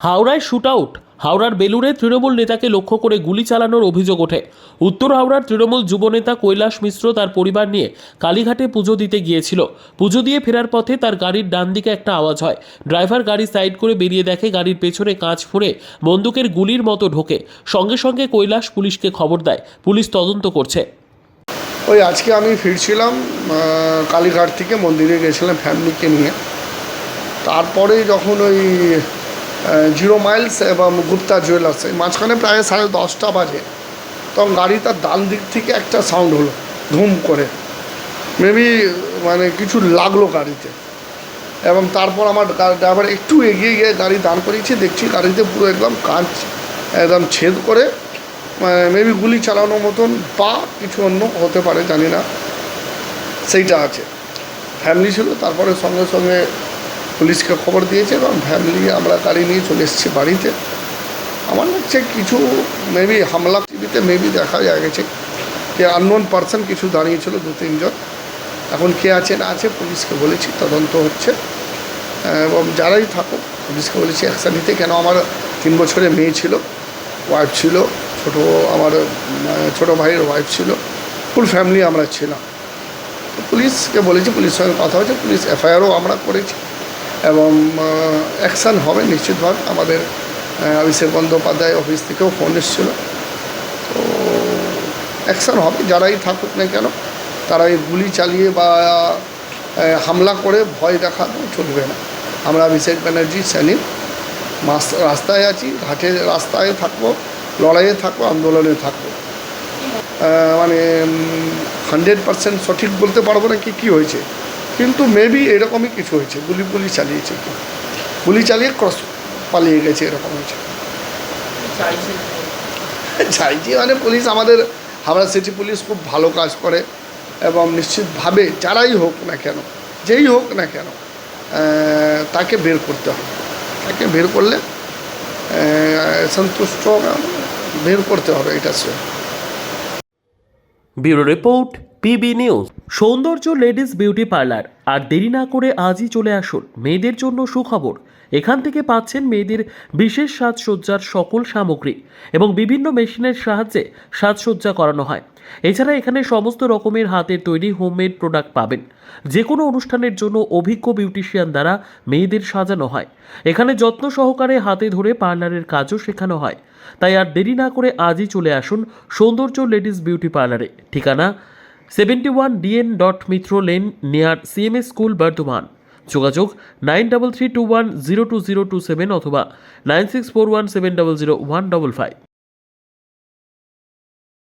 হাওড়ায় শুটআউট। হাওড়ার বেলুড়ে তৃণমূল নেতাকে লক্ষ্য করে গুলি চালানোর অভিযোগ ওঠে। উত্তর হাওড়ার তৃণমূল যুবনেতা কৈলাস মিশ্র তার পরিবার নিয়ে কালীঘাটে পুজো দিতে গিয়েছিল। পুজো দিয়ে ফেরার পথে তার গাড়ির ডান দিকে একটা আওয়াজ হয়। ড্রাইভার গাড়ি সাইড করে বেরিয়ে দেখে গাড়ির পেছনে কাঁচ ফুঁড়ে বন্দুকের গুলির মতো ঢোকে। সঙ্গে সঙ্গে কৈলাস পুলিশকে খবর দেয়। পুলিশ তদন্ত করছে। ওই আজকে আমি ফিরছিলাম কালীঘাট থেকে, মন্দিরে গেছিলাম ফ্যামিলিকে নিয়ে। তারপরে যখন ওই 0 মাইলস এবং গুপ্তা জুয়েলার্স মাঝখানে প্রায় 10:30 বাজে, তখন গাড়িটার ডান দিক থেকে একটা সাউন্ড হলো, ধুম করে। মেবি মানে কিছু লাগলো গাড়িতে, এবং তারপর আমার ড্রাইভার একটু এগিয়ে গিয়ে গাড়ি দাঁড় করিয়েছে। দেখছি গাড়িতে পুরো একদম কাঁচ একদম ছেদ করে, মেবি গুলি চালানোর মতন বা কিছু অন্য হতে পারে, জানি না, সেইটা আছে। ফ্যামিলি ছিল, তারপরে সঙ্গে সঙ্গে পুলিশকে খবর দিয়েছে এবং ফ্যামিলি আমরা গাড়ি নিয়ে চলে এসেছি বাড়িতে। আমার লাগছে কিছু মেবি হামলা টিভিতে মেবি দেখা গেছে যে আননোন পার্সন কিছু দাঁড়িয়েছিল 2-3 জন। এখন কে আছে না আছে পুলিশকে বলেছি, তদন্ত হচ্ছে, এবং যারাই থাকুক পুলিশকে বলেছি অ্যাকশান নিতে। কেন আমার 3 বছরের মেয়ে ছিল, ওয়াইফ ছিল, আমার ছোটো ভাইয়ের ওয়াইফ ছিল, ফুল ফ্যামিলি আমরা ছিলাম। পুলিশকে বলেছি, পুলিশের সঙ্গে কথা হয়েছে, পুলিশ এফআইআরও আমরা করেছি এবং অ্যাকশান হবে নিশ্চিতভাবে। আমাদের অভিষেক বন্দ্যোপাধ্যায় অফিস থেকেও ফোন এসেছিলো, তো অ্যাকশান হবে। যারাই থাকুক না কেন, তারা এই গুলি চালিয়ে বা হামলা করে ভয় দেখানো চলবে না। আমরা অভিষেক ব্যানার্জি সৈনিক, রাস্তায় আছি, ঘাটে রাস্তায় থাকবো, লড়াইয়ে থাকবো, আন্দোলনে থাকবো। মানে 100% সঠিক বলতে পারবো না কি হয়েছে, কিন্তু মেবি এরকমই কিছু হয়েছে। গুলি চালিয়েছে, গুলি চালিয়ে ক্রস পালিয়ে গেছে, এরকম হয়েছে। চাইছি মানে পুলিশ, আমাদের হাওড়া সিটি পুলিশ খুব ভালো কাজ করে এবং নিশ্চিতভাবে যারাই হোক না কেন, যেই হোক না কেন, তাকে বের করতে হবে। তাকে বের করলে সন্তুষ্ট বের করতে হবে, এটা সে। Bureau report, PB news. Soundarya ladies beauty parlour. আর দেরি না করে আজই চলে আসুন। মেয়েদের জন্য সুখবর, এখান থেকে পাচ্ছেন মেয়েদের বিশেষ সাজসজ্জার সকল সামগ্রী এবং বিভিন্ন মেশিনের সাহায্যে সাজসজ্জা করানো হয়। এছাড়া এখানে সমস্ত রকমের হাতের তৈরি হোমমেড প্রোডাক্ট পাবেন। যে কোনো অনুষ্ঠানের জন্য অভিজ্ঞ বিউটিশিয়ান দ্বারা মেয়েদের সাজানো হয়। এখানে যত্ন সহকারে হাতে ধরে পার্লারের কাজও শেখানো হয়। তাই আর দেরি না করে আজই চলে আসুন সৌন্দর্য লেডিস বিউটি পার্লারে। ঠিকানা 71 DN Mitra lane, near CMS school, Bardhaman. যোগাযোগ 9331020027 অথবা 9641700155।